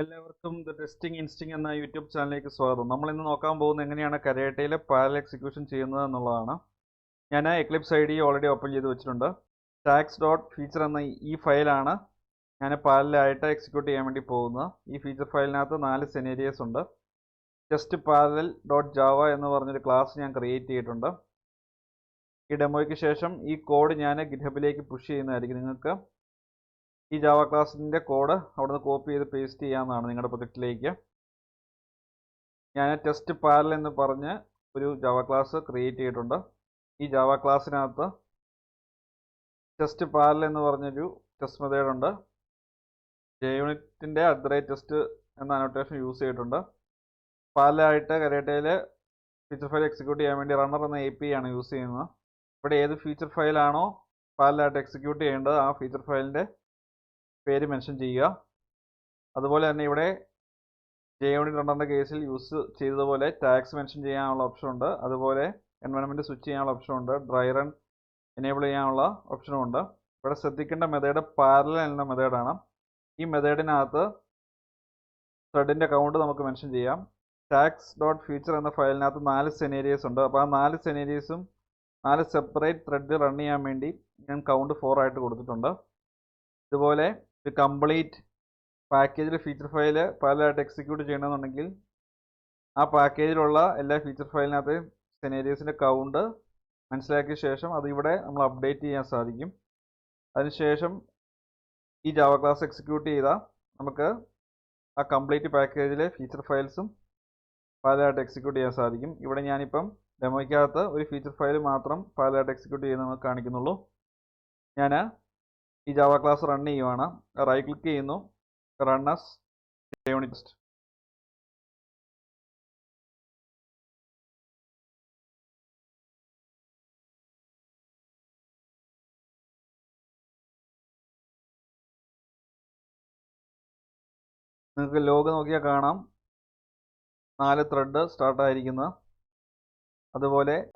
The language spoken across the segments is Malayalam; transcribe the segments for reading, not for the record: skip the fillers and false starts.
എല്ലാവർക്കും ദ ടെസ്റ്റിംഗ് ഇൻസ്റ്റിംഗ് എന്ന യൂട്യൂബ് ചാനലിലേക്ക് സ്വാഗതം. നമ്മൾ ഇന്ന് നോക്കാൻ പോകുന്നത് എങ്ങനെയാണ് കരേട്ടയിൽ പാരലൽ എക്സിക്യൂഷൻ ചെയ്യുന്നത് എന്നുള്ളതാണ്. ഞാൻ എക്ലിപ്സ് ഐഡി ഓൾറെഡി ഓപ്പൺ ചെയ്ത് വെച്ചിട്ടുണ്ട്. ടാക്സ് ഡോട്ട് ഫീച്ചർ എന്ന ഈ ഫയലാണ് ഞാൻ പാരലായിട്ട് എക്സിക്യൂട്ട് ചെയ്യാൻ വേണ്ടി പോകുന്നത്. ഈ ഫീച്ചർ ഫയലിനകത്ത് 4 സെനേരിയോസ് ഉണ്ട്. ടെസ്റ്റ് പാരലൽ ഡോട്ട് ജാവ എന്ന് പറഞ്ഞൊരു ക്ലാസ് ഞാൻ ക്രിയേറ്റ് ചെയ്തിട്ടുണ്ട്. ഈ ഡെമോയ്ക്ക് ശേഷം ഈ കോഡ് ഞാൻ ഗിറ്റ്ഹബിലേക്ക് പുഷ് ചെയ്യുന്നതായിരിക്കും. നിങ്ങൾക്ക് ഈ ജാവ ക്ലാസിൻ്റെ കോഡ് അവിടുന്ന് കോപ്പി ചെയ്ത് പേസ്റ്റ് ചെയ്യാവുന്നതാണ് നിങ്ങളുടെ പ്രൊജക്റ്റിലേക്ക്. ഞാൻ ടെസ്റ്റ് പാരലൽ എന്ന് പറഞ്ഞ് ഒരു ജാവ ക്ലാസ് ക്രിയേറ്റ് ചെയ്തിട്ടുണ്ട്. ഈ ജാവ ക്ലാസ്സിനകത്ത് ടെസ്റ്റ് പാരലൽ എന്ന് പറഞ്ഞൊരു ടെസ്റ്റ് മെത്തേഡ് ഉണ്ട്. JUnitൻ്റെ @test എന്ന അനോട്ടേഷൻ യൂസ് ചെയ്തിട്ടുണ്ട്. പാരലായിട്ട് കരേട്ടയിൽ ഫീച്ചർ ഫയൽ എക്സിക്യൂട്ട് ചെയ്യാൻ വേണ്ടി റണ്ണർ എന്ന API ആണ് യൂസ് ചെയ്യുന്നത്. ഇവിടെ ഏത് ഫീച്ചർ ഫയലാണോ പാരലായിട്ട് എക്സിക്യൂട്ട് ചെയ്യേണ്ടത് ആ ഫീച്ചർ ഫയലിൻ്റെ പേര് മെൻഷൻ ചെയ്യുക. അതുപോലെ തന്നെ ഇവിടെ JUnit റണ്ണറിൻ്റെ കേസിൽ യൂസ് ചെയ്തതുപോലെ ടാക്സ് മെൻഷൻ ചെയ്യാനുള്ള ഓപ്ഷൻ ഉണ്ട്. അതുപോലെ എൻവയൺമെൻറ്റ് സ്വിച്ച് ചെയ്യാനുള്ള ഓപ്ഷൻ ഉണ്ട്. ഡ്രൈ റൺ എനേബിൾ ചെയ്യാനുള്ള ഓപ്ഷനും ഉണ്ട്. ഇവിടെ ശ്രദ്ധിക്കേണ്ട മെത്തേഡ് പാരലൽ എന്ന മെത്തേഡാണ്. ഈ മെത്തേഡിനകത്ത് ത്രെഡിൻ്റെ കൗണ്ട് നമുക്ക് മെൻഷൻ ചെയ്യാം. ടാക്സ് ഡോട്ട് ഫീച്ചർ എന്ന ഫയലിനകത്ത് 4 സെനേരിയോസ് ഉണ്ട്. അപ്പോൾ ആ 4 സെനേരിയോസും 4 സെപ്പറേറ്റ് ത്രെഡ് റൺ ചെയ്യാൻ വേണ്ടി ഞാൻ കൗണ്ട് 4 ആയിട്ട് കൊടുത്തിട്ടുണ്ട്. ഇതുപോലെ ഒരു കംപ്ലീറ്റ് പാക്കേജിൽ ഫീച്ചർ ഫയൽ പാരലായിട്ട് എക്സിക്യൂട്ട് ചെയ്യണമെന്നുണ്ടെങ്കിൽ ആ പാക്കേജിലുള്ള എല്ലാ ഫീച്ചർ ഫയലിനകത്ത് സെനേരിയോസിൻ്റെ കൗണ്ട് മനസ്സിലാക്കിയ ശേഷം അതിവിടെ നമ്മൾ അപ്ഡേറ്റ് ചെയ്യാൻ സാധിക്കും. അതിനുശേഷം ഈ ജാവ ക്ലാസ് എക്സിക്യൂട്ട് ചെയ്താൽ നമുക്ക് ആ കംപ്ലീറ്റ് പാക്കേജിലെ ഫീച്ചർ ഫയൽസും പാരലായിട്ട് എക്സിക്യൂട്ട് ചെയ്യാൻ സാധിക്കും. ഇവിടെ ഞാനിപ്പം ഡെമോയ്ക്കകത്ത് ഒരു ഫീച്ചർ ഫയൽ മാത്രം പാരലായിട്ട് എക്സിക്യൂട്ട് ചെയ്യുന്നത് കാണിക്കുന്നുള്ളൂ. ഞാൻ ഈ ജാവ ക്ലാസ് റൺ ചെയ്യുവാണ്. റൈറ്റ് ക്ലിക്ക് ചെയ്യുന്നു, റൺ ആസ് JUnit ടെസ്റ്റ്. നിങ്ങൾക്ക് ലോഗ് നോക്കിയാൽ കാണാം 4 ത്രെഡ് സ്റ്റാർട്ടായിരിക്കുന്നത്.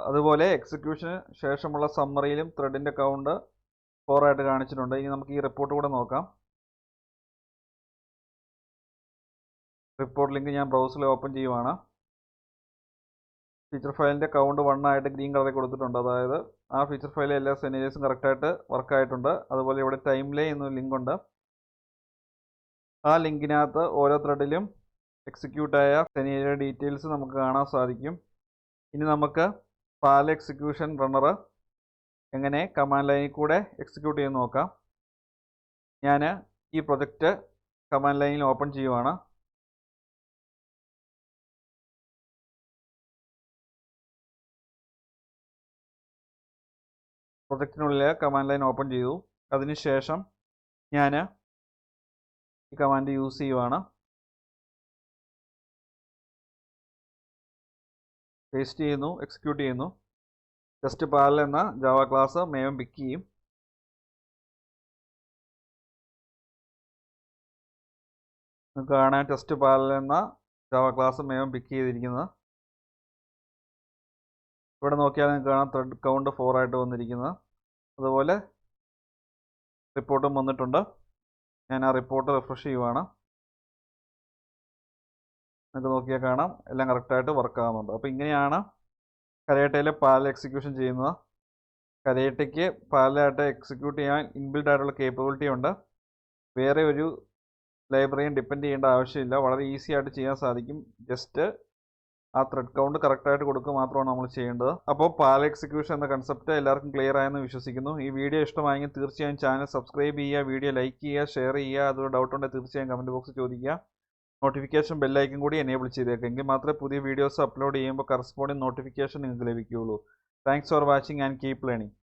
അതുപോലെ എക്സിക്യൂഷന് ശേഷമുള്ള സമ്മറിയിലും ത്രെഡിൻ്റെ കൗണ്ട് 4 ആയിട്ട് കാണിച്ചിട്ടുണ്ട്. ഇനി നമുക്ക് ഈ റിപ്പോർട്ട് കൂടെ നോക്കാം. റിപ്പോർട്ട് ലിങ്ക് ഞാൻ ബ്രൗസറിൽ ഓപ്പൺ ചെയ്യുവാണ്. ഫീച്ചർ ഫയലിൻ്റെ കൗണ്ട് 1 ആയിട്ട് ഗ്രീൻ കളറിൽ കൊടുത്തിട്ടുണ്ട്. അതായത് ആ ഫീച്ചർ ഫയലിലെ എല്ലാ സെനേരിയോസും കറക്റ്റായിട്ട് വർക്കായിട്ടുണ്ട്. അതുപോലെ ഇവിടെ ടൈം ലൈൻ എന്നൊരു ലിങ്ക് ഉണ്ട്. ആ ലിങ്കിനകത്ത് ഓരോ ത്രെഡിലും എക്സിക്യൂട്ടായ സെനേരിയോ ഡീറ്റെയിൽസ് നമുക്ക് കാണാൻ സാധിക്കും. ഇനി നമുക്ക് പാരലൽ എക്സിക്യൂഷൻ റണ്ണർ എങ്ങനെ കമാൻഡ് ലൈനിൽ കൂടെ എക്സിക്യൂട്ട് ചെയ്ത് നോക്കാം. ഞാൻ ഈ പ്രൊജക്റ്റ് കമാൻഡ് ലൈനിൽ ഓപ്പൺ ചെയ്യുവാണ്. പ്രൊജക്റ്റിനുള്ളിൽ കമാൻഡ് ലൈൻ ഓപ്പൺ ചെയ്തു. അതിനുശേഷം ഞാൻ ഈ കമാൻഡ് യൂസ് ചെയ്യുവാണ്. പേസ്റ്റ് ചെയ്യുന്നു, എക്സിക്യൂട്ട് ചെയ്യുന്നു. ടെസ്റ്റ് പാരലൽ എന്ന ജാവ ക്ലാസ് മേവൻ പിക്ക് ചെയ്യും. നിങ്ങൾക്ക് കാണാൻ ടെസ്റ്റ് പാരലൽ എന്ന ജാവ ക്ലാസ് മേവൻ പിക്ക് ചെയ്തിരിക്കുന്നത്. ഇവിടെ നോക്കിയാൽ നിങ്ങൾക്ക് കാണാം ത്രെഡ് കൗണ്ട് 4 ആയിട്ട് വന്നിരിക്കുന്നത്. അതുപോലെ റിപ്പോർട്ടും വന്നിട്ടുണ്ട്. ഞാൻ ആ റിപ്പോർട്ട് റിഫ്രഷ് ചെയ്യുവാണ്. നിങ്ങൾക്ക് നോക്കിയാൽ കാണാം എല്ലാം കറക്റ്റായിട്ട് വർക്ക് ആകുന്നുണ്ട്. അപ്പോൾ ഇങ്ങനെയാണ് കരേട്ടയിൽ പാരലൽ എക്സിക്യൂഷൻ ചെയ്യുന്നത്. കരേട്ടയ്ക്ക് പാരലായിട്ട് എക്സിക്യൂട്ട് ചെയ്യാൻ ഇൻബിൽഡ് ആയിട്ടുള്ള കേപ്പബിലിറ്റി ഉണ്ട്. വേറെ ഒരു ലൈബ്രറിയും ഡിപ്പെൻഡ് ചെയ്യേണ്ട ആവശ്യമില്ല. വളരെ ഈസി ആയിട്ട് ചെയ്യാൻ സാധിക്കും. ജസ്റ്റ് ആ ത്രെഡ് കൗണ്ട് കറക്റ്റായിട്ട് കൊടുക്കുക മാത്രമാണ് നമ്മൾ ചെയ്യേണ്ടത്. അപ്പോൾ പാരലൽ എക്സിക്യൂഷൻ എന്ന കൺസെപ്റ്റ് എല്ലാവർക്കും ക്ലിയർ ആയെന്ന് വിശ്വസിക്കുന്നു. ഈ വീഡിയോ ഇഷ്ടമായെങ്കിൽ തീർച്ചയായും ചാനൽ സബ്സ്ക്രൈബ് ചെയ്യുക, വീഡിയോ ലൈക്ക് ചെയ്യുക, ഷെയർ ചെയ്യുക. അതുകൊണ്ട് ഡൗട്ട് ഉണ്ടെങ്കിൽ തീർച്ചയായും കമൻറ്റ് ബോക്സിൽ ചോദിക്കുക. നോട്ടിഫിക്കേഷൻ ബെല്ലൈക്കൻ കൂടി എനേബിൾ ചെയ്തേക്കുക. എങ്കിൽ മാത്രമേ പുതിയ വീഡിയോസ് അപ്ലോഡ് ചെയ്യുമ്പോൾ കറസ്പോണ്ടിങ് നോട്ടിഫിക്കേഷൻ നിങ്ങൾക്ക് ലഭിക്കുകയുള്ളൂ. Thanks for watching and keep learning.